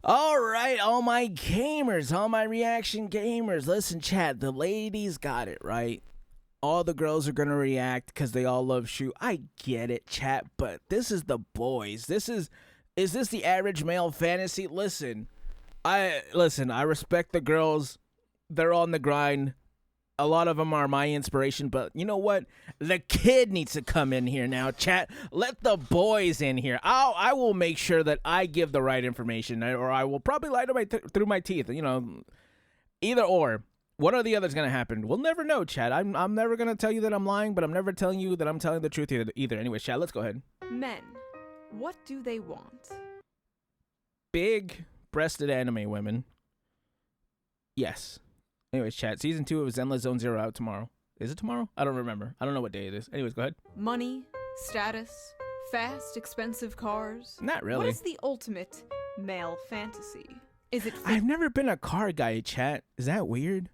All right, all my gamers, all my reaction gamers. Listen, chat, the ladies got it, right? All the girls are going to react because they all love Shoe. I get it, chat, but this is the boys. Is this the average male fantasy? Listen, I respect the girls. They're on the grind. A lot of them are my inspiration, but you know what? The kid needs to come in here now, chat. Let the boys in here. I will make sure that I give the right information, or I will probably lie to through my teeth. You know, either or. One or the other is going to happen. We'll never know, chat. I'm never going to tell you that I'm lying, but I'm never telling you that I'm telling the truth either. Anyway, chat, let's go ahead. Men, what do they want? Big-breasted anime women. Yes. Anyways, chat, season 2 of Zenless Zone Zero out tomorrow. Is it tomorrow? I don't remember. I don't know what day it is. Anyways, go ahead. Money, status, fast, expensive cars. Not really. What is the ultimate male fantasy? Is it I've never been a car guy, chat. Is that weird?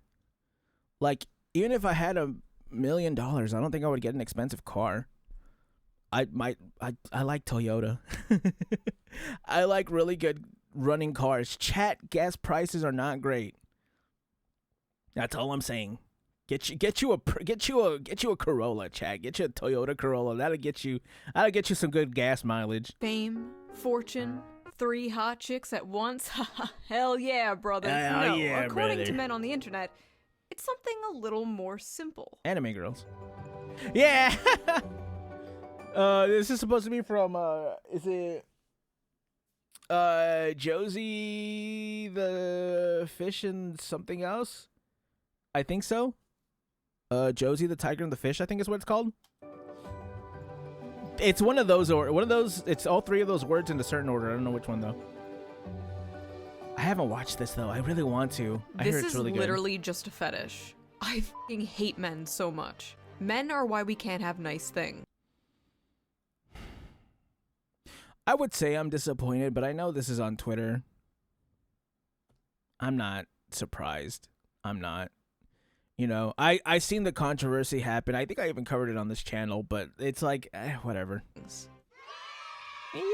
Like, even if I had $1 million, I don't think I would get an expensive car. I like Toyota. I like really good running cars. Chat, gas prices are not great. That's all I'm saying. Get you a Corolla, chat. Get you a Toyota Corolla. That'll get you some good gas mileage. Fame, fortune, 3 hot chicks at once? Hell yeah, brother. No, yeah, according brother. to men on the internet, it's something a little more simple. Anime girls. Yeah. This is supposed to be from is it Josie the Fish and something else? I think so. Josie the Tiger and the Fish, I think is what it's called. It's one of those, or one of those. It's all 3 of those words in a certain order. I don't know which one though. I haven't watched this though. I really want to. I hear it's really good. This is literally just a fetish. I fucking hate men so much. Men are why we can't have nice things. I would say I'm disappointed, but I know this is on Twitter. I'm not surprised. I'm not. You know, I seen the controversy happen. I think I even covered it on this channel, but it's like, whatever. Yippee!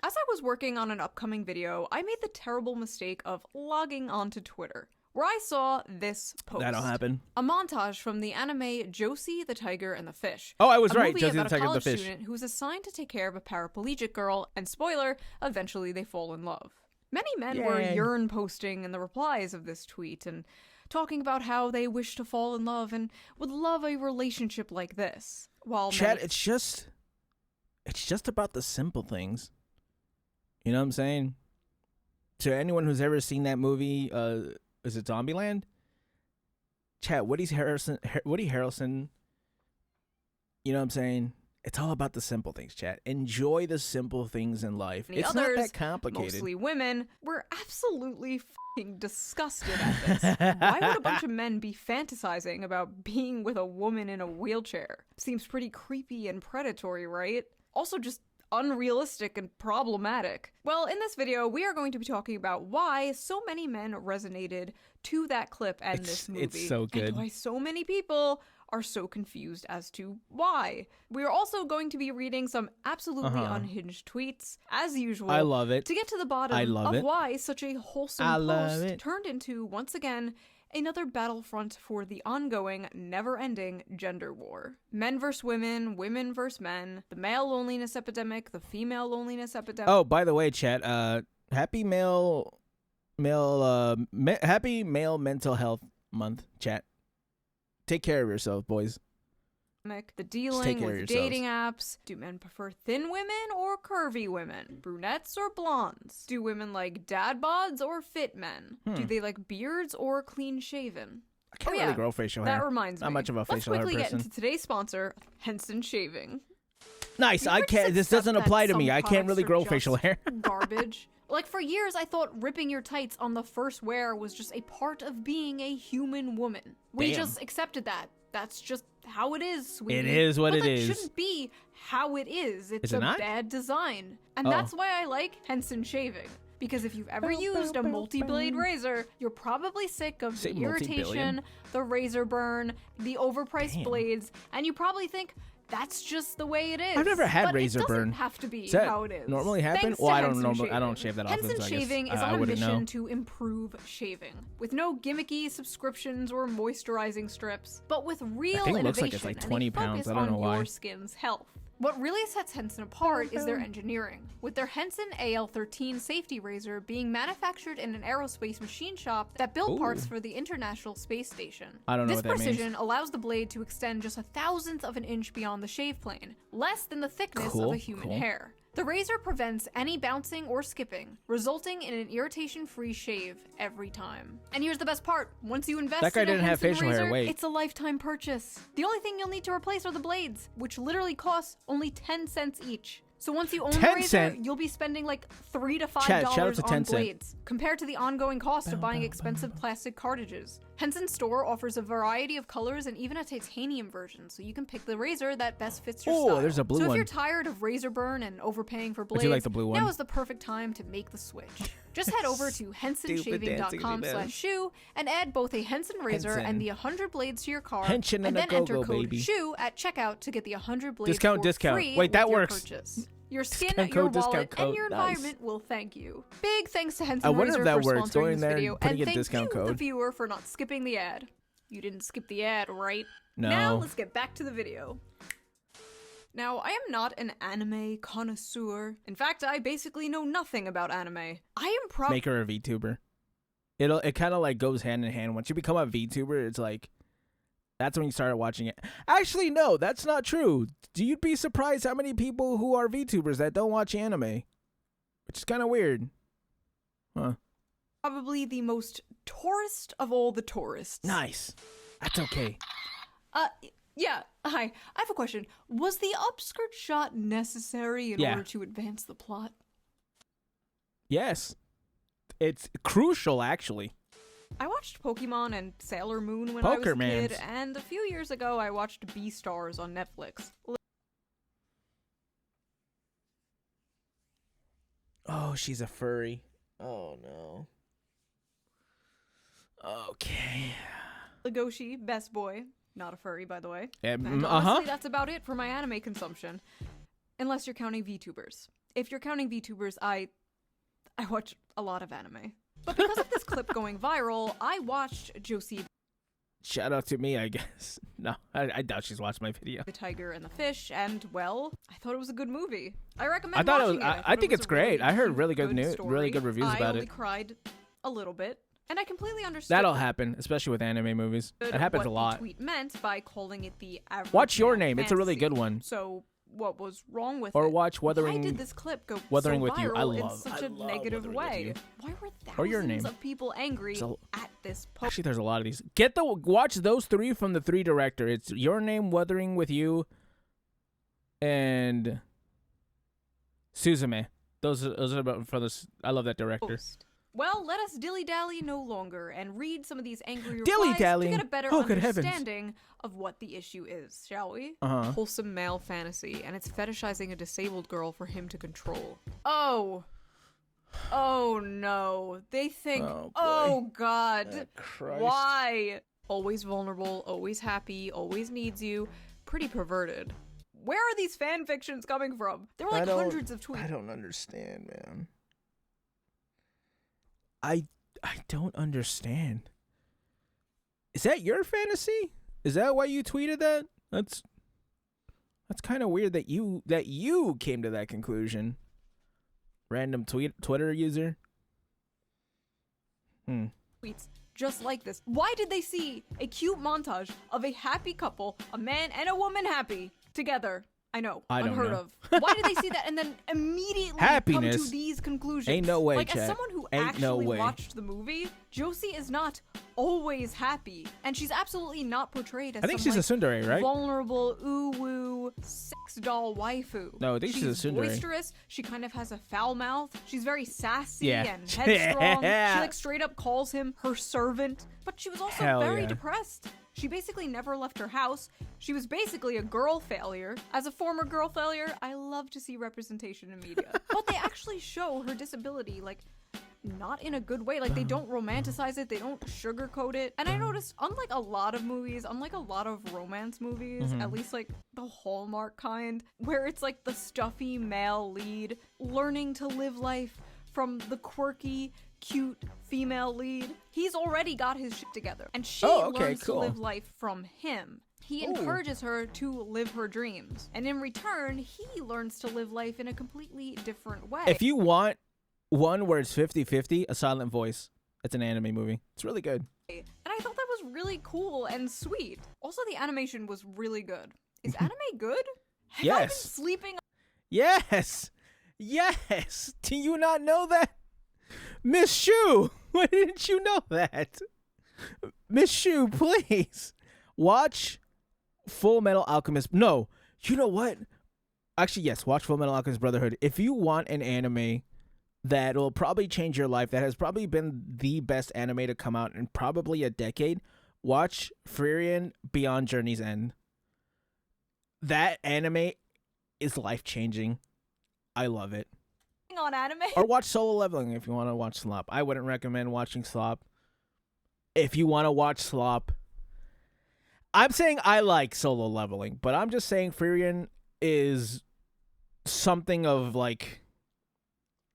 As I was working on an upcoming video, I made the terrible mistake of logging onto Twitter, where I saw this post. That'll happen. A montage from the anime Josie the Tiger and the Fish. Oh, I was right. Movie Josie the about Tiger a and the college Fish. student who's assigned to take care of a paraplegic girl, and spoiler, eventually they fall in love. Many men were yearn posting in the replies of this tweet and talking about how they wish to fall in love and would love a relationship like this. While Chat, it's just about the simple things. You know what I'm saying? To anyone who's ever seen that movie, is it Zombieland? Chat, Woody Harrelson. You know what I'm saying? It's all about the simple things, chat. Enjoy the simple things in life. The it's others, not that complicated. Mostly women, were absolutely fucking disgusted at this. Why would a bunch of men be fantasizing about being with a woman in a wheelchair? Seems pretty creepy and predatory, right? Also just unrealistic and problematic. Well, in this video, we are going to be talking about why so many men resonated to that clip and this movie. It's so good. And why so many people are so confused as to why. We are also going to be reading some absolutely unhinged tweets, as usual. I love it. To get to the bottom of why such a wholesome post turned into, once again, another battlefront for the ongoing, never-ending gender war. Men versus women, women versus men, the male loneliness epidemic, the female loneliness epidemic. Oh, by the way, chat, happy male mental health month, chat. Take care of yourself, boys. The dealing with dating apps. Do men prefer thin women or curvy women? Brunettes or blondes? Do women like dad bods or fit men? Do they like beards or clean shaven? I can't really grow facial hair. That reminds me. Not much of a facial hair person. Let's quickly get into today's sponsor, Henson Shaving. Nice. I can't. This doesn't apply to me. I can't really grow facial hair. Garbage. Like, for years, I thought ripping your tights on the first wear was just a part of being a human woman. We just accepted that. That's just how it is, sweetie. It is what it is. It shouldn't be how it is. It's a bad design. And that's why I like Henson Shaving. Because if you've ever used a multi-blade razor, you're probably sick of the irritation, the razor burn, the overpriced blades, and you probably think, That's just the way it is. I've never had but razor it doesn't burn. have to be Does that how it is. normally happen? Thanks Well, to I don't Henson normally. I don't Shaving. shave that often. Henson So I Shaving guess is I on a wouldn't mission know. to improve shaving, with no gimmicky subscriptions or moisturizing strips, but with real I think it innovation looks like it's like 20 and a pounds. focus I don't know on why. your skin's health. What really sets Henson apart is their engineering, with their Henson AL13 safety razor being manufactured in an aerospace machine shop that built parts for the International Space Station. I don't know This what that means. precision allows the blade to extend just 1/1000th of an inch beyond the shave plane, less than the thickness of a human hair. The razor prevents any bouncing or skipping, resulting in an irritation-free shave every time. And here's the best part. Once you invest That guy in a didn't have Henson facial hair, razor, wait. it's a lifetime purchase. The only thing you'll need to replace are the blades, which literally cost only 10 cents each. So once you own the 10 razor, cent? you'll be spending like $3 to $5 Shout out to on 10 cent. blades, compared to the ongoing cost of buying expensive plastic cartridges. Henson's store offers a variety of colors and even a titanium version, so you can pick the razor that best fits your style. Oh, there's a blue So if one. you're tired of razor burn and overpaying for I blades, do like the blue one. now is the perfect time to make the switch. Just head over to hensonshaving.com/shoe and add both a Henson razor Henson. and the 100 blades to your cart, Henson and and a then enter go-go, code baby. SHOE at checkout to get the 100 blades Discount, for discount. free Wait, that with your works. purchase. Your skin, Discount your code, discount wallet, and code. your Nice. environment will thank you. Big thanks to Henson I wonder Razor if that for works, sponsoring going this there and video, putting and in thank discount you, the code. viewer, for not skipping the ad. You didn't skip the ad, right? No. Now let's get back to the video. Now, I am not an anime connoisseur. In fact, I basically know nothing about anime. I am probably Make her a VTuber. It kind of like goes hand in hand. Once you become a VTuber, it's like that's when you started watching it. Actually, no, that's not true. You'd be surprised how many people who are VTubers that don't watch anime, which is kind of weird. Huh? the most tourist of all the tourists. Nice. That's okay. Yeah, hi. I have a question. Was the upskirt shot necessary in Yeah. order to advance the plot? Yes, it's crucial actually. I watched Pokemon and Sailor Moon when Poker I was a kid, Mans. and a few years ago I watched Beastars on Netflix. Oh, she's a furry. Oh no. Okay. Legoshi, best boy. Not a furry, by the way. And, And honestly, that's about it for my anime consumption. Unless you're counting VTubers. If you're counting VTubers, I watch a lot of anime. But because of this clip going viral, I watched Josie Shout out to me, I guess. No, I doubt she's watched my video. the Tiger and the Fish, and well, I thought it was a good movie. I recommend I thought it was. watching it. I think thought it it's was a really great. I heard cute, really good story. really good reviews I about only it. cried a little bit, and I completely understood. That'll happen, especially with anime movies. It happens what a lot. The tweet meant by calling it the average Watch Your man Name. It's a really fantasy. good one. So what was wrong with Or it? watch Why Wuthering. did this clip go Wuthering so with You. I viral love- in such I a love negative Wuthering with way? You. Why were Or Your thousands Name. of people angry So- at this post? Actually, there's a lot of these. Watch those three from the three director. It's Your Name, Wuthering with You, and Suzume. Those are about for this. I love that director. Well, let us dilly-dally no longer and read some of these angry replies Dilly-dallying? to get a better Oh, good heavens. understanding of what the issue is, shall we? Uh-huh. Wholesome male fantasy, and it's fetishizing a disabled girl for him to control. Oh no. They think, Oh, boy. oh God, Christ. why? Always vulnerable, always happy, always needs you. Pretty perverted. Where are these fan fictions coming from? There were like hundreds of tweets. I don't understand, man. I don't understand. Is that your fantasy? Is that why you tweeted that? That's kind of weird that you came to that conclusion. Random Twitter user. Tweets just like this. Why did they see a cute montage of a happy couple, a man and a woman happy, together? I know, I don't unheard know. of. Why did they see that and then immediately come Happiness. to these conclusions? Ain't no way, Like, chat. as someone who Ain't actually no way. watched the movie, Josie is not always happy, and she's absolutely not portrayed as I think some, she's a tsundere, right? vulnerable, ooh-woo, sex doll waifu. No, I think she's a tsundere. boisterous. She kind of has a foul mouth. She's very sassy Yeah. and headstrong. Yeah. She like straight up calls him her servant. But she was also Hell very yeah. depressed. She basically never left her house. She was basically a girl failure. As a former girl failure, I love to see representation in media. But they actually show her disability, like, not in a good way. Like, they don't romanticize it, they don't sugarcoat it. And I noticed, unlike a lot of movies, unlike a lot of romance movies, at least like the Hallmark kind, where it's like the stuffy male lead learning to live life from the quirky, cute female lead, he's already got his shit together. And she learns to live life from him. He encourages her to live her dreams. And in return, he learns to live life in a completely different way. If you want one where it's 50-50, A Silent Voice. It's an anime movie. It's really good. And I thought that was really cool and sweet. Also, the animation was really good. Is anime good? Have I been sleeping? Yes. Yes. Do you not know that? Miss Shoe, why didn't you know that? Miss Shoe, please. Watch Full Metal Alchemist. No, you know what? Actually, yes, watch Full Metal Alchemist Brotherhood. If you want an anime that will probably change your life, that has probably been the best anime to come out in probably a decade, watch Frieren Beyond Journey's End. That anime is life-changing. I love it. On anime? Or watch Solo Leveling if you want to watch Slop. I wouldn't recommend watching Slop. If you want to watch Slop, I'm saying I like Solo Leveling, but I'm just saying Frieren is something of like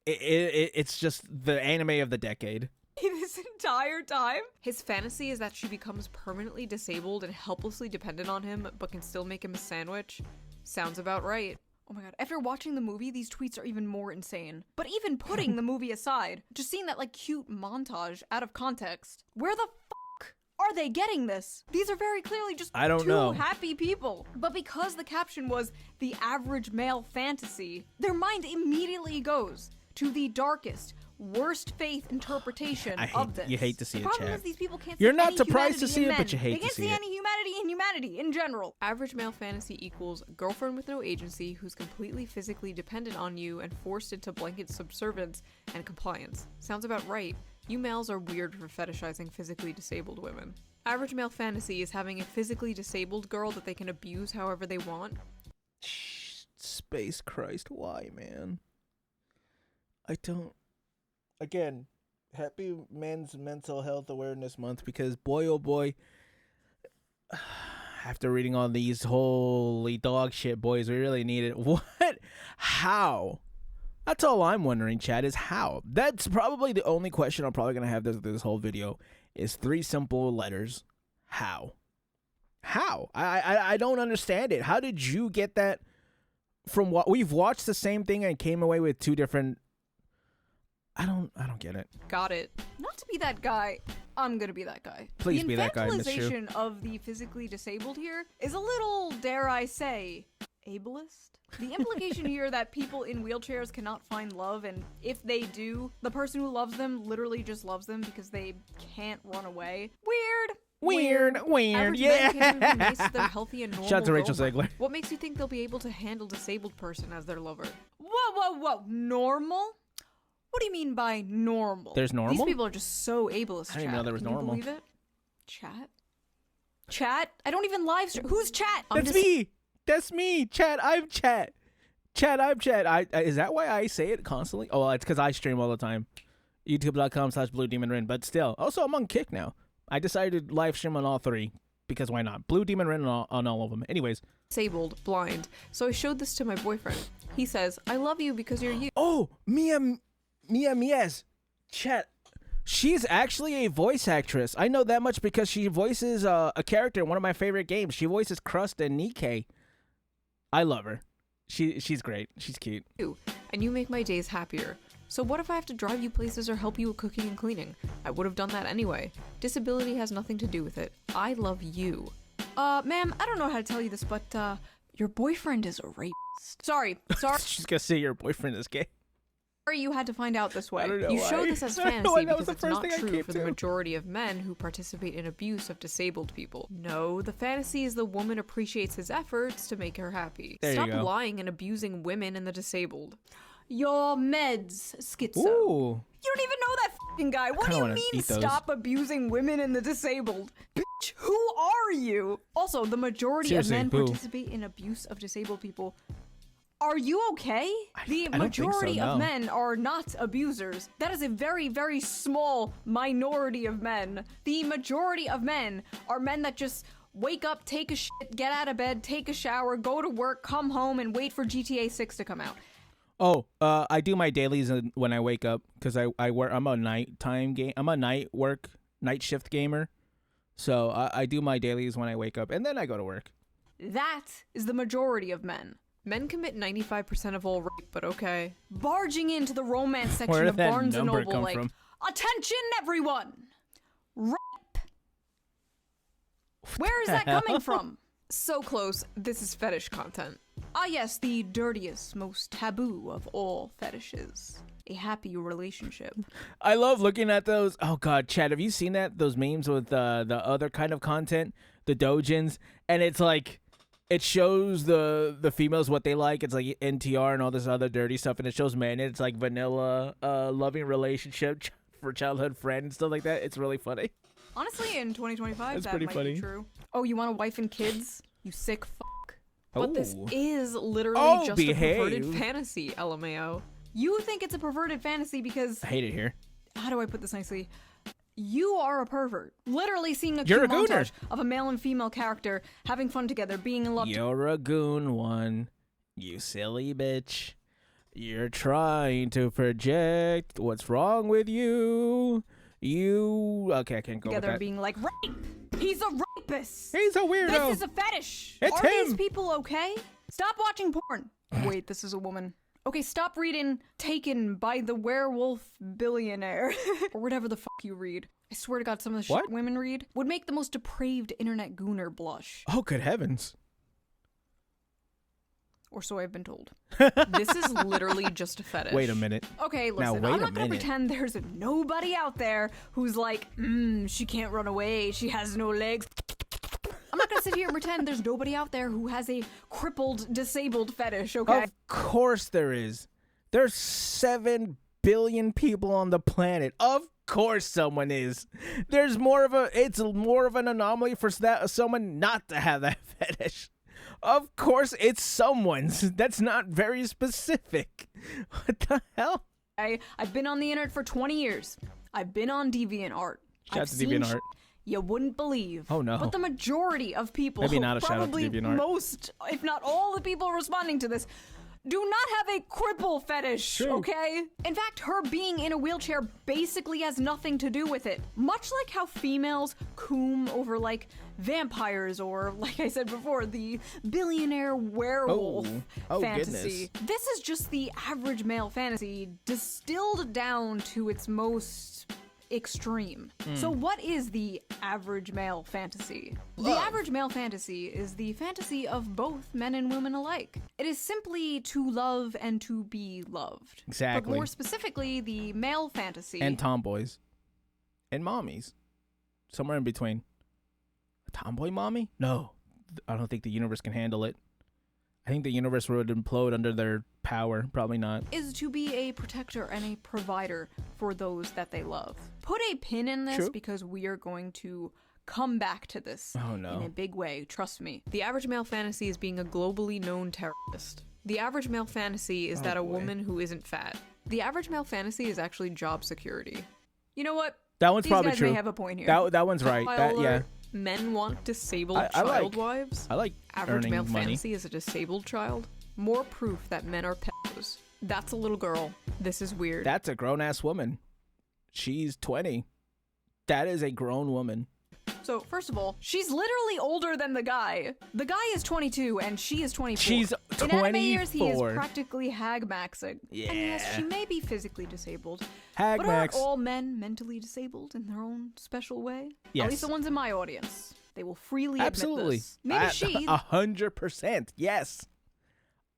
it's just the anime of the decade. This entire time, his fantasy is that she becomes permanently disabled and helplessly dependent on him, but can still make him a sandwich. Sounds about right. Oh my god, after watching the movie, these tweets are even more insane. But even putting the movie aside, just seeing that like cute montage out of context, where the fuck are they getting this? These are very clearly just two happy people. But because the caption was the average male fantasy, their mind immediately goes to the darkest, worst faith interpretation of this. You hate to see it, The problem chat. is these people can't You're see not any surprised to humanity see in it, but men. you hate They to can't see see it. any humanity in humanity in general. Average male fantasy equals girlfriend with no agency who's completely physically dependent on you and forced into blanket subservience and compliance. Sounds about right. You males are weird for fetishizing physically disabled women. Average male fantasy is having a physically disabled girl that they can abuse however they want. Space Christ, why, man? I don't... Again, happy Men's Mental Health Awareness Month, because boy, oh boy, after reading all these holy dog shit, boys, we really need it. What? How? That's all I'm wondering, Chad, is how? That's probably the only question I'm probably going to have this whole video, is 3 simple letters. How? How? I don't understand it. How did you get that from what we've watched the same thing and came away with 2 different... I don't get it. Got it. Not to be that guy, I'm gonna be that guy. Please be that guy, Miss Shoe. The infantilization of the physically disabled here is a little, dare I say, ableist. The implication here that people in wheelchairs cannot find love, and if they do, the person who loves them literally just loves them because they can't run away. Weird, yeah. Men can't even nice to their healthy and normal Shout out to Rachel girlfriend. Zegler. What makes you think they'll be able to handle disabled person as their lover? Whoa, normal? What do you mean by normal? There's normal? These people are just so ableist. I didn't even know there was normal. Can you believe it? Chat? I don't even live stream. Who's chat? That's me. Chat. I'm chat. I'm chat. Is that why I say it constantly? Oh, well, it's because I stream all the time. YouTube.com/BlueDemonRin. But still. Also, I'm on Kick now. I decided to live stream on all 3. Because why not? Blue Demon Rin on all of them. Anyways. Disabled, blind. So I showed this to my boyfriend. He says, I love you because you're you. Oh, Mia's chat. She's actually a voice actress. I know that much because she voices a character in one of my favorite games. She voices Crust and Nikkei. I love her. She's great. She's cute. And you make my days happier. So what if I have to drive you places or help you with cooking and cleaning? I would have done that anyway. Disability has nothing to do with it. I love you. Ma'am, I don't know how to tell you this, but your boyfriend is a rapist. Sorry. She's gonna say your boyfriend is gay. Sorry you had to find out this way. I don't know you why. show this as fantasy because it's not true for the to. majority of men who participate in abuse of disabled people. No, the fantasy is the woman appreciates his efforts to make her happy. There Stop you go. lying and abusing women and the disabled. Your meds, schizo. Ooh. You don't even know that fucking guy. What do you mean stop abusing women and the disabled? Bitch, who are you? Also, the majority Seriously, of men who? participate in abuse of disabled people. Are you okay? The I don't think so, majority no. of men are not abusers. That is a very, very small minority of men. The majority of men are men that just wake up, take a shit, get out of bed, take a shower, go to work, come home, and wait for GTA 6 to come out. Oh, I do my dailies when I wake up because I work. I'm a nighttime game. I'm a night shift gamer, so I do my dailies when I wake up and then I go to work. That is the majority of men. Men commit 95% of all rape, but okay. Barging into the romance section Where did of that Barnes & number Noble come like, from? attention everyone! Rape! Where is that coming from? So close, this is fetish content. Ah yes, the dirtiest, most taboo of all fetishes. A happy relationship. I love looking at those. Oh God, Chad, have you seen that? Those memes with the other kind of content, the dojins, and it's like it shows the females what they like. It's like NTR and all this other dirty stuff, and it shows men. It's like vanilla, loving relationship for childhood friend and stuff like that. It's really funny. Honestly, in 2025, That's that pretty might funny. be true. Oh, you want a wife and kids? You sick fuck. But this Oh. is literally Oh, just a perverted behave. fantasy, LMAO. You think it's a perverted fantasy because, I hate it here. how do I put this nicely? You are a pervert. Literally seeing a You're cute a gooner. montage of a male and female character having fun together, being in love. You're a goon one, you silly bitch. You're trying to project what's wrong with you. Okay, I can't go with together, that. being like, rape! He's a rapist! He's a weirdo. This is a fetish! It's Are these him. people okay? Stop watching porn! Wait, this is a woman. Okay, stop reading Taken by the Werewolf Billionaire. Or whatever the fuck you read. I swear to God, some of the shit What? women read would make the most depraved internet gooner blush. Oh, good heavens. Or so I've been told. This is literally just a fetish. Wait a minute. Okay, listen, wait I'm a not gonna minute. pretend there's nobody out there who's like, she can't run away, she has no legs. I'm not gonna sit here and pretend there's nobody out there who has a crippled, disabled fetish, okay? Of course there is. There's 7 billion people on the planet. Of course someone is. It's more of an anomaly for someone not to have that fetish. Of course it's someone's. That's not very specific. What the hell? I've been on the internet for 20 years. I've been on DeviantArt. Shout out I've to seen DeviantArt. you wouldn't believe. Oh, no. But the majority of people, Maybe not a shout out to probably DeviantArt. most, if not all the people responding to this, do not have a cripple fetish, True. okay? In fact, her being in a wheelchair basically has nothing to do with it. Much like how females coom over, like, vampires or, like I said before, the billionaire werewolf Oh, fantasy. goodness. This is just the average male fantasy distilled down to its most extreme. So what is the average male fantasy? The average male fantasy is the fantasy of both men and women alike. It is simply to love and to be loved. Exactly. But more specifically, the male fantasy. And tomboys. And mommies. Somewhere in between. A tomboy mommy? No. I don't think the universe can handle it. I think the universe would implode under their power. Probably not. is to be a protector and a provider for those that they love. Put a pin in this True. because we are going to come back to this Oh, no. in a big way, trust me. The average male fantasy is being a globally known terrorist. The average male fantasy is that a boy. woman who isn't fat. The average male fantasy is actually job security. You know what? That one's These probably guys true. may have a point here. That one's right. Spoiler, Yeah. Men want disabled I like- child wives. I like Average earning male money. fantasy is a disabled child. More proof that men are pedos. That's a little girl. This is weird. That's a grown ass woman. She's 20. That is a grown woman. So, first of all, she's literally older than the guy. The guy is 22 and she is 24. She's In anime years, he is 24. practically hag-maxing. And yes, Yeah. she may be physically disabled. Hag But Max. aren't all men mentally disabled in their own special way? Yes. At least the ones in my audience. They will freely Absolutely. admit this. Maybe she... 100%. Yes.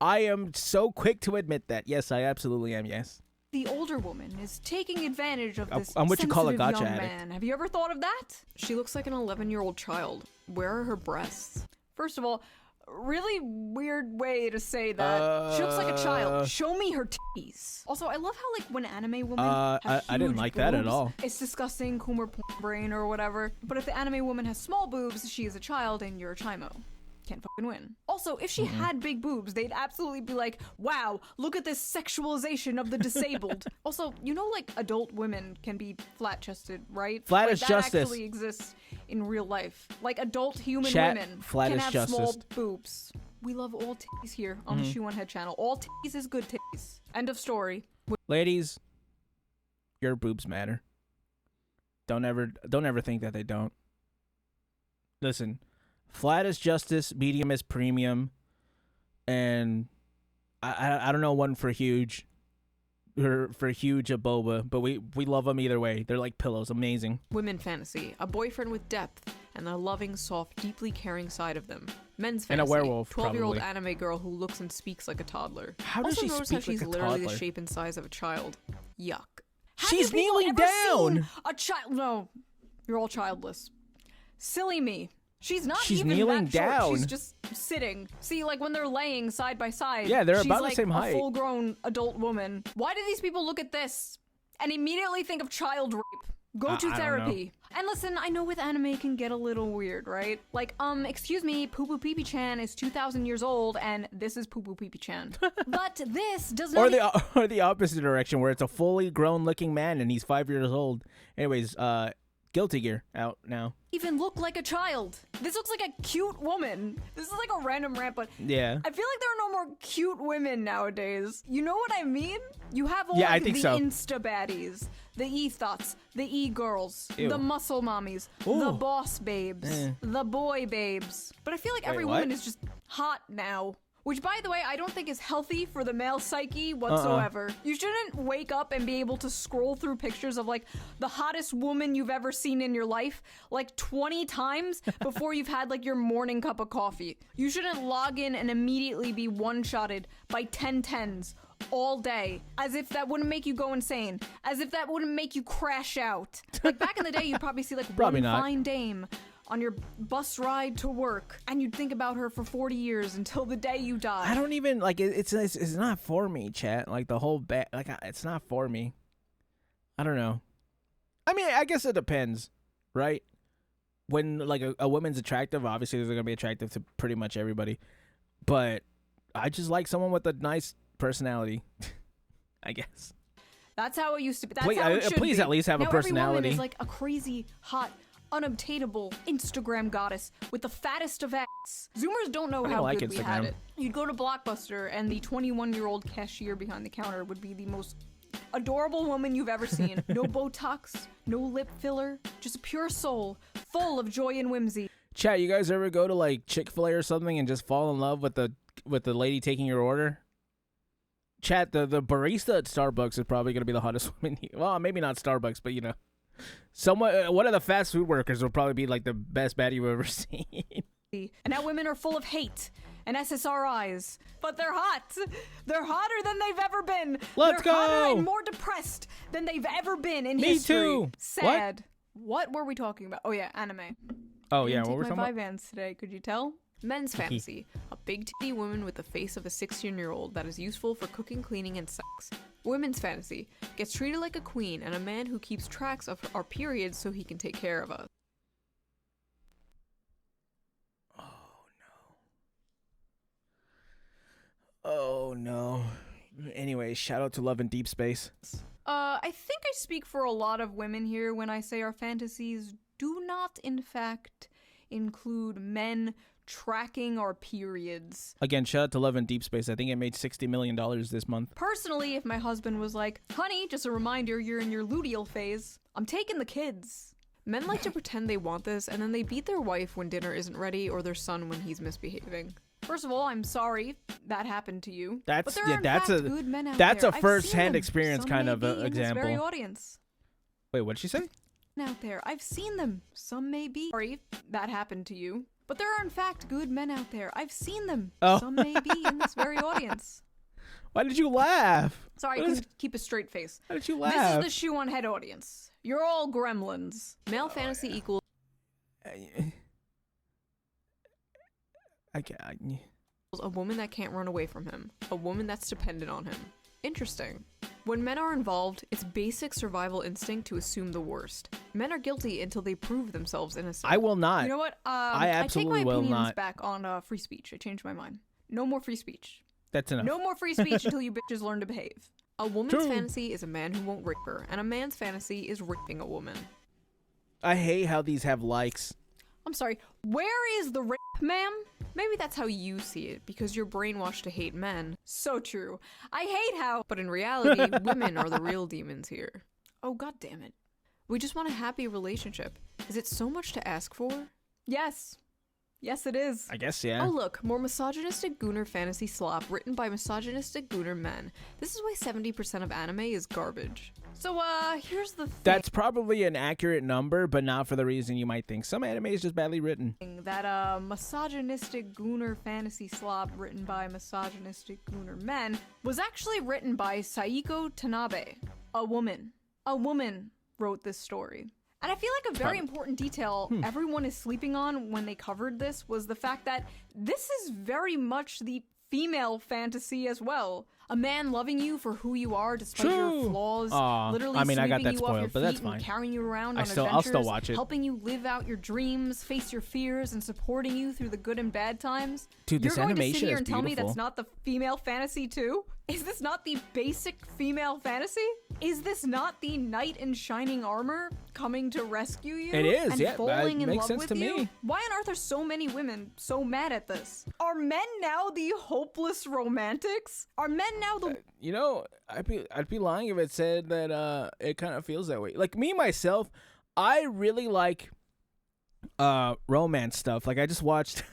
I am so quick to admit that. Yes, I absolutely am. Yes. The older woman is taking advantage of this I'm what you call a sensitive gotcha young addict. man. Have you ever thought of that? She looks like an 11-year-old child. Where are her breasts? First of all, really weird way to say that. She looks like a child. Show me her titties. Also, I love how, like, when anime women have I didn't huge like that at boobs, all. It's disgusting, Coomer porn brain or whatever. But if the anime woman has small boobs, she is a child and you're a chimo. can't fucking win. Also, if she had big boobs, they'd absolutely be like, wow, look at this sexualization of the disabled. Also, you know, like, adult women can be flat-chested, right? Flat like, as that justice. actually exists in real life. Like, adult human Chat, women flat can as have justice. small boobs. We love all titties here on the Shoe0nHead channel. All titties is good titties. End of story. Ladies, your boobs matter. Don't ever think that they don't. Listen, flat is justice, medium is premium, and I don't know one for huge, or for huge a boba, but we love them either way. They're like pillows, amazing. Women fantasy, a boyfriend with depth and a loving, soft, deeply caring side of them. Men's fantasy, And a werewolf, 12-year-old probably. anime girl who looks and speaks like a toddler. How does also she notice speak how she's like a literally the toddler? shape and size of a child. Yuck. Have She's you people kneeling ever seen down. a child. No, you're all childless. Silly me. She's not She's even kneeling that short. down. She's just sitting. See, like when they're laying side by side. Yeah, they're she's about the like same height. a full-grown adult woman. Why do these people look at this and immediately think of child rape? Go to I don't therapy. And listen, I know with anime it can get a little weird, right? Like, excuse me, Poo Poo Pee Pee Chan is 2,000 years old, and this is Poo Poo Pee Pee Chan. But this does not. Or the opposite direction, where it's a fully grown looking man and he's 5 years old. Anyways, Guilty Gear out now. Even look like a child. This looks like a cute woman. This is like a random rant, but Yeah. I feel like there are no more cute women nowadays. You know what I mean? You have all Yeah, I like, think the so. Insta baddies, the e-thoughts, the e-girls, Ew. the muscle mommies, the Ooh. boss babes, the boy babes. But I feel like every what? woman is just hot now. Which, by the way, I don't think is healthy for the male psyche whatsoever. You shouldn't wake up and be able to scroll through pictures of, like, the hottest woman you've ever seen in your life, like, 20 times before you've had, like, your morning cup of coffee. You shouldn't log in and immediately be one-shotted by 10 tens all day, as if that wouldn't make you go insane, as if that wouldn't make you crash out. Like, back in the day, you'd probably see, like, Probably one not. fine dame on your bus ride to work, and you'd think about her for 40 years until the day you die. I don't even like it's not for me, chat. Like the whole it's not for me. I don't know. I mean, I guess it depends, right? When like a woman's attractive, obviously they're gonna be attractive to pretty much everybody. But I just like someone with a nice personality, I guess. That's how it used to be. That's Please- how it should please be. at least have a Now every woman personality. is like a crazy, hot, unobtainable Instagram goddess with the fattest of ass. Zoomers don't know I how like good we had Instagram. it. You'd go to Blockbuster, and the 21-year-old cashier behind the counter would be the most adorable woman you've ever seen. No Botox, no lip filler, just a pure soul, full of joy and whimsy. Chat, you guys ever go to like Chick-fil-A or something and just fall in love with the lady taking your order? Chat, the barista at Starbucks is probably gonna be the hottest woman. Well, maybe not Starbucks, but you know, one of the fast food workers will probably be like the best baddie you've ever seen. And now women are full of hate and SSRIs, but they're hot. They're hotter than they've ever been. Let's they're hotter go! and more depressed than they've ever been in Me history. too. Sad. What were we talking about? Oh yeah, anime. Oh yeah, Didn't what we're take talking my about? Vyvanse today. Could you tell? Men's fantasy: a big titty woman with the face of a 16-year-old that is useful for cooking, cleaning, and sex. Women's fantasy: gets treated like a queen and a man who keeps tracks of our periods so he can take care of us. Oh no. Anyway, shout out to Love in Deep Space. I think I speak for a lot of women here when I say our fantasies do not, in fact, include men tracking our periods. Again, shout out to Love in Deep Space. I think it made $60 million this month. Personally, if my husband was like, honey, just a reminder, you're in your luteal phase, I'm taking the kids. Men like to pretend they want this, and then they beat their wife when dinner isn't ready or their son when he's misbehaving. First of all, I'm sorry that happened to you. That's- but there yeah, are in that's fact a- good men out that's there. a I've first-hand seen them. experience Some kind may of be a in this very example. audience. Wait, what'd she say? Out there, I've seen them. Some may be sorry that happened to you, but there are in fact good men out there. I've seen them. Oh. Some may be in this very audience. Why did you laugh? Sorry, What I is- can keep a straight face. Why did you This laugh? is the Shoe0nHead audience. You're all gremlins. Male fantasy equals I can't. a woman that can't run away from him. A woman that's dependent on him. Interesting. When men are involved, it's basic survival instinct to assume the worst. Men are guilty until they prove themselves innocent. I will not. You know what? I absolutely take my will opinions not. back on free speech. I changed my mind. No more free speech. That's enough. No more free speech until you bitches learn to behave. A woman's True. fantasy is a man who won't rape her, and a man's fantasy is raping a woman. I hate how these have likes. I'm sorry, where is the rape, ma'am? Maybe that's how you see it, because you're brainwashed to hate men. So true. I hate how... But in reality, women are the real demons here. Oh, god damn it. We just want a happy relationship. Is it so much to ask for? Yes. Yes, it is. I guess, yeah. Oh look, more misogynistic gooner fantasy slop written by misogynistic gooner men. This is why 70% of anime is garbage. So, here's the thing. That's probably an accurate number, but not for the reason you might think. Some anime is just badly written. That, misogynistic gooner fantasy slop written by misogynistic gooner men was actually written by Saiko Tanabe, a woman. A woman wrote this story. And I feel like a very important detail everyone is sleeping on when they covered this was the fact that this is very much the female fantasy as well. A man loving you for who you are despite your flaws, literally I mean, I got sweeping that you spoiled, off your but that's feet and fine. carrying you around on I'll still adventures, watch it. helping you live out your dreams, face your fears, and supporting you through the good and bad times. Dude, this You're going to animation sit here is and tell me beautiful. that's not the female fantasy too? Is this not the basic female fantasy? Is this not the knight in shining armor coming to rescue you? It is, and yeah, falling it in makes love sense with to you? me. Why on earth are so many women so mad at this? Are men now the hopeless romantics? Are men now the You know, I'd be lying if it said that it kind of feels that way. Like me myself, I really like romance stuff. Like I just watched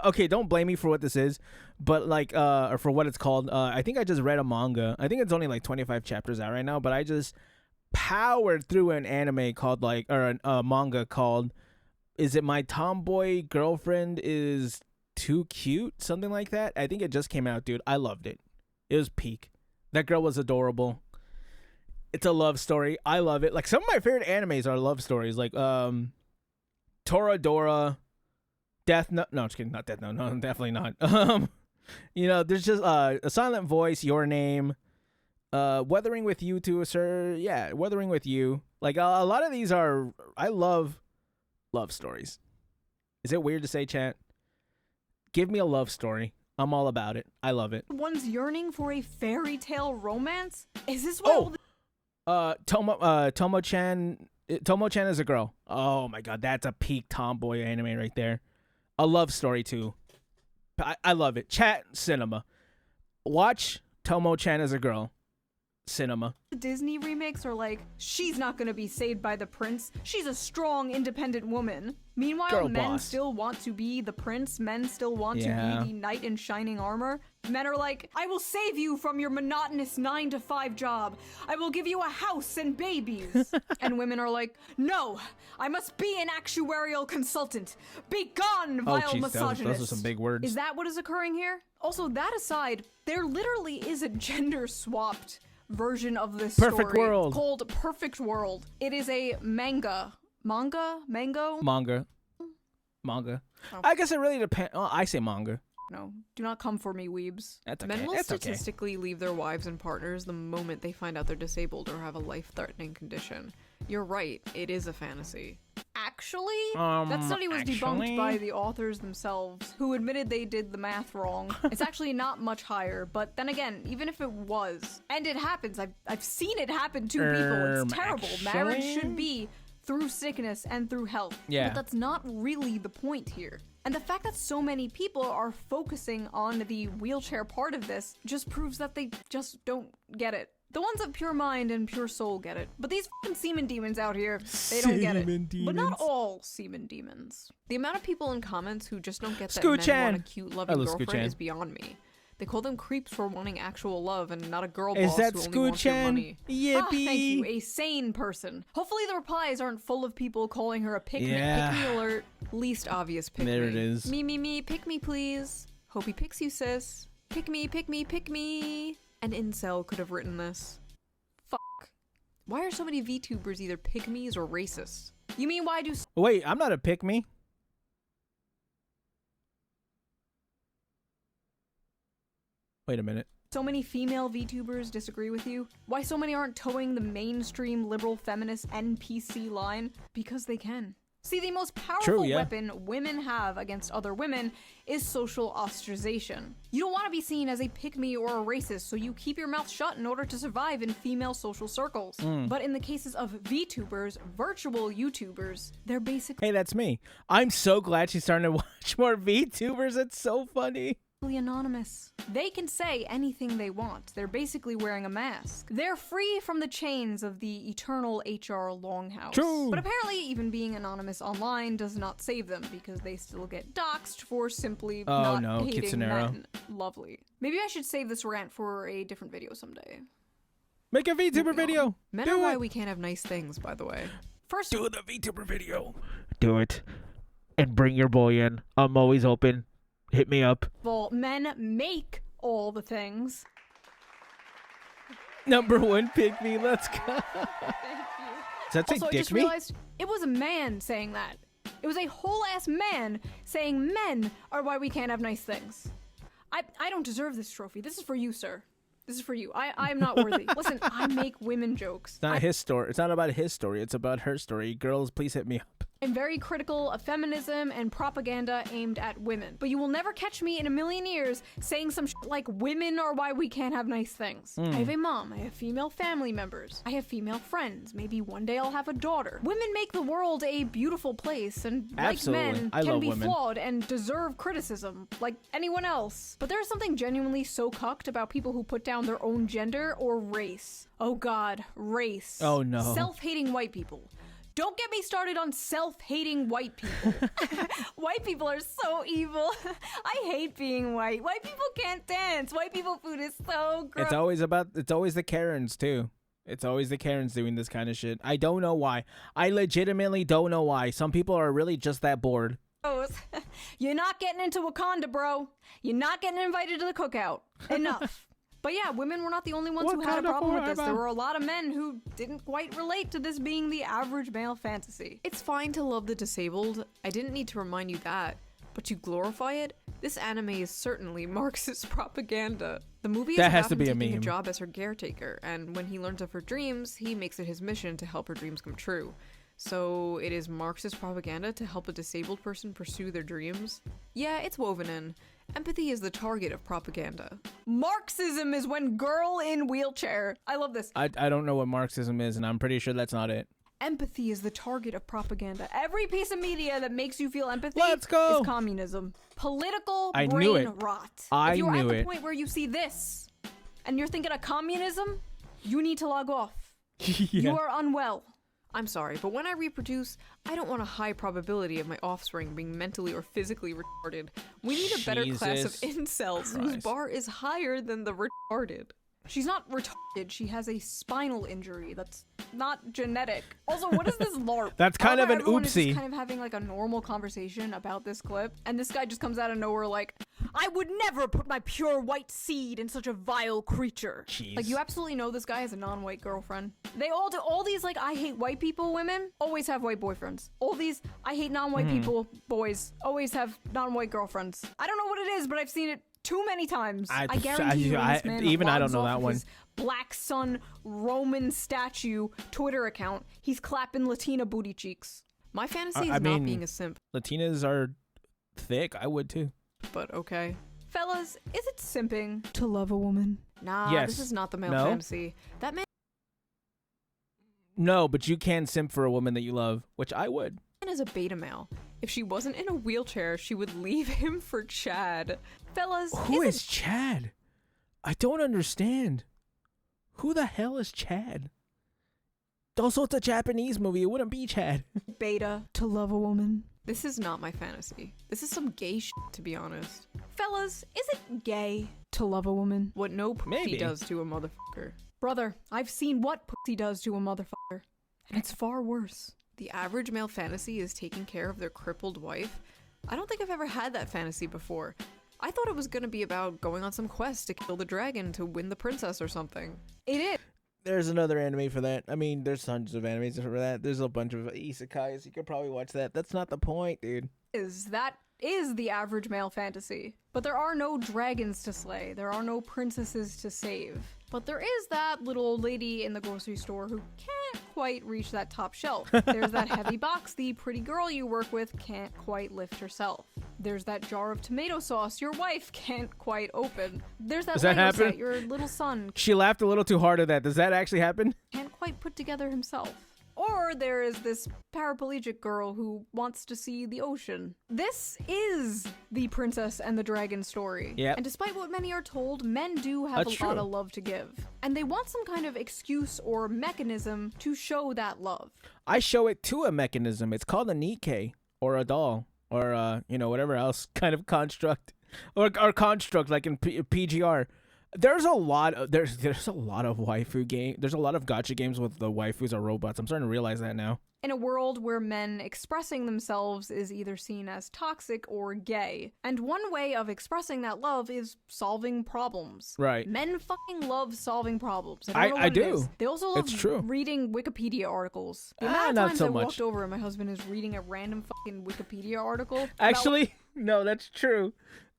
okay, don't blame me for what this is, but like or for what it's called. I think I just read a manga. I think it's only like 25 chapters out right now, but I just powered through an anime called like or a manga called Is It My Tomboy Girlfriend Is Too Cute? Something like that. I think it just came out, dude. I loved it. It was peak. That girl was adorable. It's a love story. I love it. Like some of my favorite animes are love stories. Like Toradora, Death Note. No, I'm just kidding. Not Death Note. No, definitely not. You know, there's just A Silent Voice, Your Name, Weathering with You to a sir. Yeah, Weathering with You. Like a lot of these are. I love love stories. Is it weird to say, chat? Give me a love story. I'm all about it. I love it. one's yearning for a fairy tale romance? Is this what all the Tomo-chan is a girl. Oh my god, that's a peak tomboy anime right there. A love story too. I love it. Chat cinema. Watch Tomo-chan as a girl. Cinema. Disney remakes are like, she's not gonna be saved by the prince. She's a strong, independent woman. Meanwhile, Girl men boss. still want to be the prince. Men still want Yeah. to be the knight in shining armor. Men are like, I will save you from your monotonous 9-to-5 job. I will give you a house and babies. And women are like, no, I must be an actuarial consultant. Be gone, Oh, vile jeez, misogynist. those are some big words. Is that what is occurring here? Also, that aside, there literally is a gender-swapped version of this Perfect story World. called Perfect World. It is a manga. Mango? Manga. Oh. I guess it really depends. Oh, I say manga. No, do not come for me, weebs. That's okay. Men will That's okay. statistically leave their wives and partners the moment they find out they're disabled or have a life-threatening condition. You're right, it is a fantasy. Actually, that study was debunked by the authors themselves, who admitted they did the math wrong. It's actually not much higher, but then again, even if it was, and it happens, I've seen it happen to people, it's terrible. Marriage actually? should be through sickness and through health. Yeah. But that's not really the point here. And the fact that so many people are focusing on the wheelchair part of this just proves that they just don't get it. The ones of pure mind and pure soul get it. But these fucking semen demons out here, they don't get it. Semen But not demons. all semen demons. The amount of people in comments who just don't get that Scoo-chan. men want a cute, loving love girlfriend Scoo-chan. is beyond me. They call them creeps for wanting actual love and not a girl Is boss that who only wants your Scoo-chan? money. Yippee. Ah, thank you, a sane person. Hopefully the replies aren't full of people calling her a pick me. Yeah. Pick me alert. Least obvious pick There me. it is. Me, pick me please. Hope he picks you, sis. Pick me, pick me, pick me. An incel could have written this. Fuck. Why are so many VTubers either pygmies or racists? You mean why do Wait, I'm not a pick me. Wait a minute. so many female VTubers disagree with you? Why so many aren't towing the mainstream liberal feminist NPC line? Because they can. See, the most powerful weapon women have against other women is social ostracization. You don't want to be seen as a pick-me or a racist, so you keep your mouth shut in order to survive in female social circles. But in the cases of VTubers, virtual YouTubers, they're basically— Hey, that's me. I'm so glad she's starting to watch more VTubers. It's so funny. anonymous. They can say anything they want. They're basically wearing a mask. They're free from the chains of the eternal HR longhouse. True. But apparently even being anonymous online does not save them because they still get doxxed for simply not hating men. Lovely. Maybe I should save this rant for a different video someday. Make a VTuber video. Men are why we can't have nice things, by the way. First, do the VTuber video. Do it. And bring your boy in. I'm always open. Hit me up. Well, men make all the things. Number one, pick me. Let's go. Thank you. Does that say also, dick I just me? realized it was a man saying that. It was a whole-ass man saying men are why we can't have nice things. I don't deserve this trophy. This is for you, sir. This is for you. I'm not worthy. Listen, I make women jokes. It's not his story. It's not about his story. It's about her story. Girls, please hit me up. I'm very critical of feminism and propaganda aimed at women. But you will never catch me in a million years saying some shit like women are why we can't have nice things. I have a mom. I have female family members. I have female friends. Maybe one day I'll have a daughter. Women make the world a beautiful place, and like men, can be flawed and deserve criticism like anyone else. But there's something genuinely so cucked about people who put down their own gender or race. Oh god, race. Oh no. Self-hating white people. Don't get me started on self-hating white people. White people are so evil. I hate being white. White people can't dance. White people food is so gross. It's always the Karens too. It's always the Karens doing this kind of shit. I don't know why. I legitimately don't know why. Some people are really just that bored. You're not getting into Wakanda, bro. You're not getting invited to the cookout. Enough. But yeah, women were not the only ones who had a problem with this. There were a lot of men who didn't quite relate to this being the average male fantasy. It's fine to love the disabled. I didn't need to remind you that. But to glorify it, this anime is certainly Marxist propaganda. The movie is about him taking a job as her caretaker, and when he learns of her dreams, he makes it his mission to help her dreams come true. So it is Marxist propaganda to help a disabled person pursue their dreams? Yeah, it's woven in. Empathy is the target of propaganda. Marxism is when girl in wheelchair. I love this. I don't know what Marxism is, and I'm pretty sure that's not it. Empathy is the target of propaganda. Every piece of media that makes you feel empathy is communism. Political brain rot. If you're at the point where you see this and you're thinking of communism, you need to log off. You are unwell. I'm sorry, but when I reproduce, I don't want a high probability of my offspring being mentally or physically retarded. We need a better class of incels whose bar is higher than the retarded. She's not retarded, she has a spinal injury that's not genetic. Also, what is this LARP? That's kind of an oopsie. Is just kind of having like a normal conversation about this clip, and this guy just comes out of nowhere like, I would never put my pure white seed in such a vile creature. Jeez. Like, you absolutely know this guy has a non-white girlfriend. They all do. All these like I hate white people women always have white boyfriends. All these I hate non-white people boys always have non-white girlfriends. I don't know what it is, but I've seen it too many times. I guarantee you, this man even I don't know that one. His Black Sun Roman statue Twitter account, he's clapping Latina booty cheeks. My fantasy is not being a simp. Latinas are thick. I would too. But okay. Fellas, is it simping to love a woman? Nah, this is not the male fantasy. That man No, but you can simp for a woman that you love, which I would. Is a beta male. If she wasn't in a wheelchair, she would leave him for Chad. Fellas, who is Chad? I don't understand. Who the hell is Chad? Also, it's a Japanese movie. It wouldn't be Chad. Beta to love a woman. This is not my fantasy. This is some gay shit, to be honest. Fellas, is it gay to love a woman? What no pussy does to a motherfucker. Brother, I've seen what pussy does to a motherfucker, and it's far worse. The average male fantasy is taking care of their crippled wife. I don't think I've ever had that fantasy before. I thought it was gonna be about going on some quest to kill the dragon to win the princess or something. It is. There's another anime for that. I mean, there's hundreds of animes for that. There's a bunch of isekais. You could probably watch that. That's not the point, dude. That is the average male fantasy. But there are no dragons to slay. There are no princesses to save. But there is that little old lady in the grocery store who can't quite reach that top shelf. There's that heavy box the pretty girl you work with can't quite lift herself. There's that jar of tomato sauce your wife can't quite open. There's that Lego set your little son... She laughed a little too hard at that. Does that actually happen? ...can't quite put together himself. Or there is this paraplegic girl who wants to see the ocean. This is the princess and the dragon story. Yep. And despite what many are told, men do have a lot of love to give. And they want some kind of excuse or mechanism to show that love. I show it to a mechanism. It's called a Nikkei or a doll or, whatever else kind of construct. Or construct like in PGR. There's a lot of waifu game. There's a lot of gacha games with the waifus are robots. I'm starting to realize that now. In a world where men expressing themselves is either seen as toxic or gay. And one way of expressing that love is solving problems. Right. Men fucking love solving problems. I do. They also love reading Wikipedia articles. The amount of times I walked over and my husband is reading a random fucking Wikipedia article. Actually, no, that's true.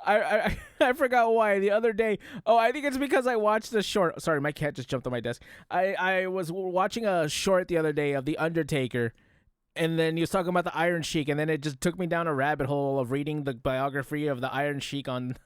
I forgot why the other day. Oh, I think it's because I watched the short. Sorry, my cat just jumped on my desk. I was watching a short the other day of The Undertaker, and then he was talking about the Iron Sheik, and then it just took me down a rabbit hole of reading the biography of the Iron Sheik on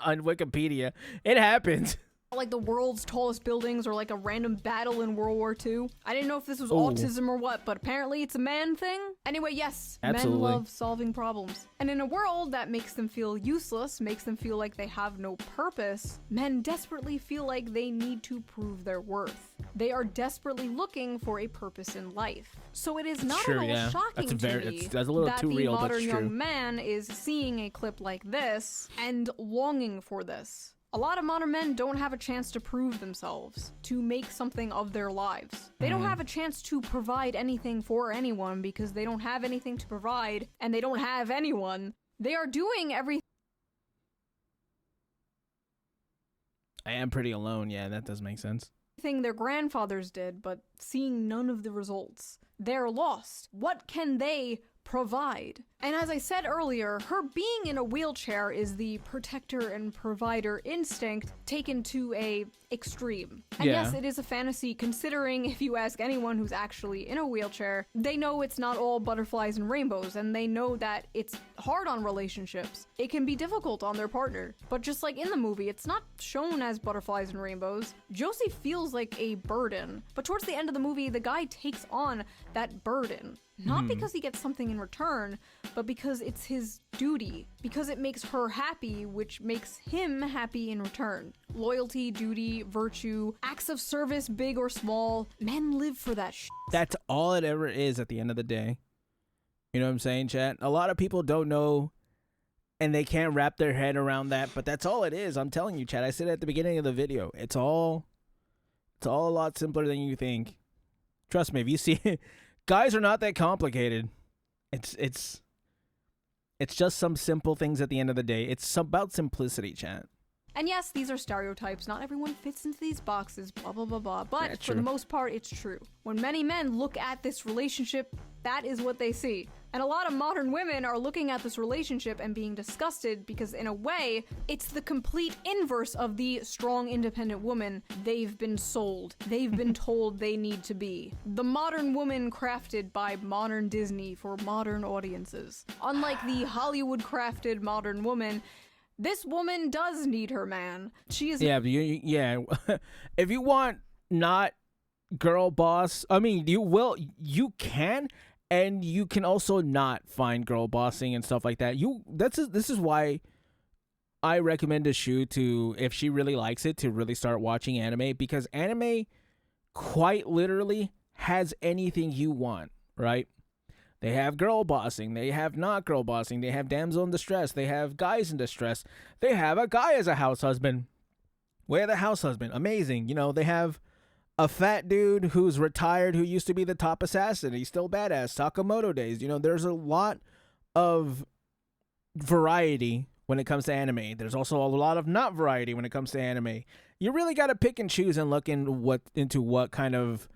Wikipedia. It happened. Like the world's tallest buildings or like a random battle in World War II. I didn't know if this was autism or what, but apparently it's a man thing. Anyway, yes, absolutely. Men love solving problems. And in a world that makes them feel useless, makes them feel like they have no purpose, men desperately feel like they need to prove their worth. They are desperately looking for a purpose in life. So it is not at all shocking to me that's a little that too the real, modern but it's young true. man is seeing a clip like this and longing for this. A lot of modern men don't have a chance to prove themselves, to make something of their lives. They don't have a chance to provide anything for anyone because they don't have anything to provide and they don't have anyone. They are doing everything. I am pretty alone. Yeah, that does make sense. Their grandfathers did, but seeing none of the results. They're lost. What can they provide? And as I said earlier, her being in a wheelchair is the protector and provider instinct taken to a extreme. And yes, it is a fantasy, considering if you ask anyone who's actually in a wheelchair, they know it's not all butterflies and rainbows, and they know that it's hard on relationships. It can be difficult on their partner. But just like in the movie, it's not shown as butterflies and rainbows. Josie feels like a burden. But towards the end of the movie, the guy takes on that burden. Not because he gets something in return, but because it's his duty. Because it makes her happy, which makes him happy in return. Loyalty, duty, virtue, acts of service, big or small. Men live for that shit. That's all it ever is at the end of the day. You know what I'm saying, chat? A lot of people don't know and they can't wrap their head around that, but that's all it is. I'm telling you, chat. I said at the beginning of the video, it's all a lot simpler than you think. Trust me, if you see it, guys are not that complicated. It's just some simple things at the end of the day. It's about simplicity, chat. And yes, these are stereotypes. Not everyone fits into these boxes, blah, blah, blah, blah. But for the most part, it's true. When many men look at this relationship, that is what they see. And a lot of modern women are looking at this relationship and being disgusted because, in a way, it's the complete inverse of the strong, independent woman they've been sold. They've been told they need to be. The modern woman crafted by modern Disney for modern audiences. Unlike the Hollywood-crafted modern woman, this woman does need her man. She is... Yeah, if you want not girl boss, I mean, you can... And you can also not find girl bossing and stuff like that. This is why I recommend a Shoe to, if she really likes it, to really start watching anime, because anime quite literally has anything you want, right? They have girl bossing, they have not girl bossing, they have damsel in distress, they have guys in distress, they have a guy as a house husband. Where the house husband, amazing. They have a fat dude who's retired who used to be the top assassin. He's still badass. Sakamoto days. There's a lot of variety when it comes to anime. There's also a lot of not variety when it comes to anime. You really got to pick and choose and look into what kind of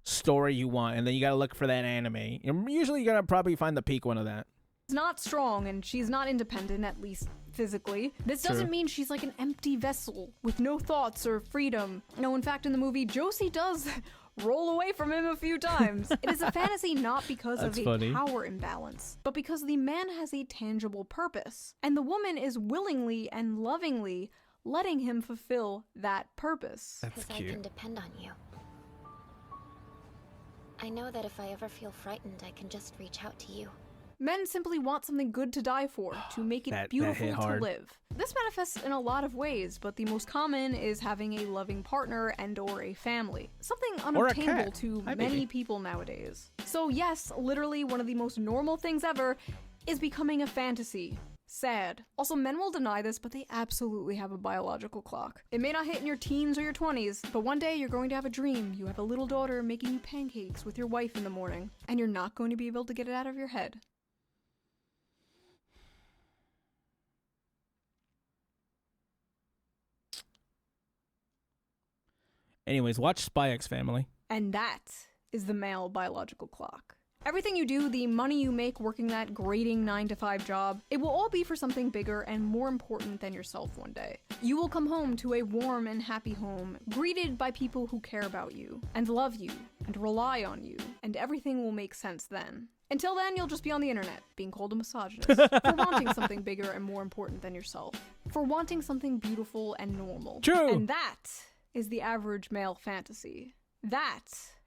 story you want, and then you got to look for that anime. And usually you're going to probably find the peak one of that. not strong and she's not independent, at least physically. This doesn't mean she's like an empty vessel with no thoughts or freedom. No, in fact, in the movie, Josie does roll away from him a few times. It is a fantasy not because of a power imbalance, but because the man has a tangible purpose, and the woman is willingly and lovingly letting him fulfill that purpose. Because I can depend on you. I know that if I ever feel frightened, I can just reach out to you. Men simply want something good to die for, to make it beautiful to live. This manifests in a lot of ways, but the most common is having a loving partner and or a family. Something unobtainable to many people nowadays. So yes, literally one of the most normal things ever is becoming a fantasy. Sad. Also, men will deny this, but they absolutely have a biological clock. It may not hit in your teens or your 20s, but one day you're going to have a dream. You have a little daughter making you pancakes with your wife in the morning, and you're not going to be able to get it out of your head. Anyways, watch Spy X Family. And that is the male biological clock. Everything you do, the money you make working that grating 9-to-5 job, it will all be for something bigger and more important than yourself one day. You will come home to a warm and happy home, greeted by people who care about you, and love you, and rely on you, and everything will make sense then. Until then, you'll just be on the internet, being called a misogynist, for wanting something bigger and more important than yourself. For wanting something beautiful and normal. True! And that is the average male fantasy. That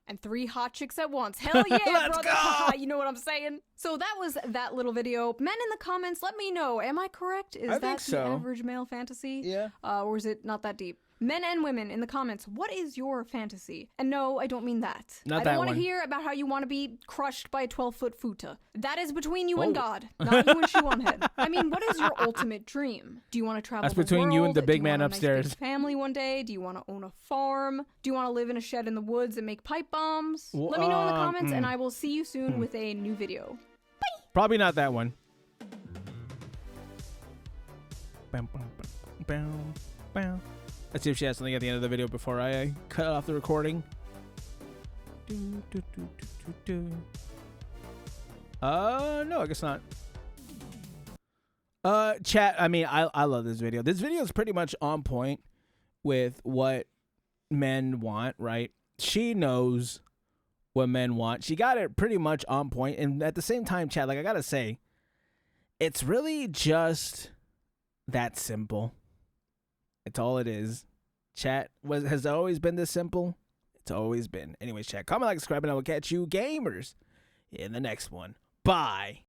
and 3 hot chicks at once. Hell yeah, Let's brother! go! You know what I'm saying? So that was that little video. Men in the comments, let me know. Am I correct? Is that the average male fantasy? Yeah. Or is it not that deep? Men and women in the comments, what is your fantasy? And no, I don't mean that. I don't want to hear about how you want to be crushed by a 12-foot futa. That is between you and God, not you and Shoe0nHead. I mean, what is your ultimate dream? Do you want to travel That's between you and the big man upstairs. Do you want a nice big family one day? Do you want to own a farm? Do you want to live in a shed in the woods and make pipe bombs? Let me know in the comments, and I will see you soon with a new video. Bye! Probably not that one. Bam, bam, bam, bam. Let's see if she has something at the end of the video before I cut off the recording. No, I guess not. Chat, I mean, I love this video. This video is pretty much on point with what men want, right? She knows what men want. She got it pretty much on point. And at the same time, chat, like I gotta say, it's really just that simple. It's all it is. Chat has always been this simple. It's always been. Anyways, chat, comment, like, subscribe, and I will catch you gamers in the next one. Bye.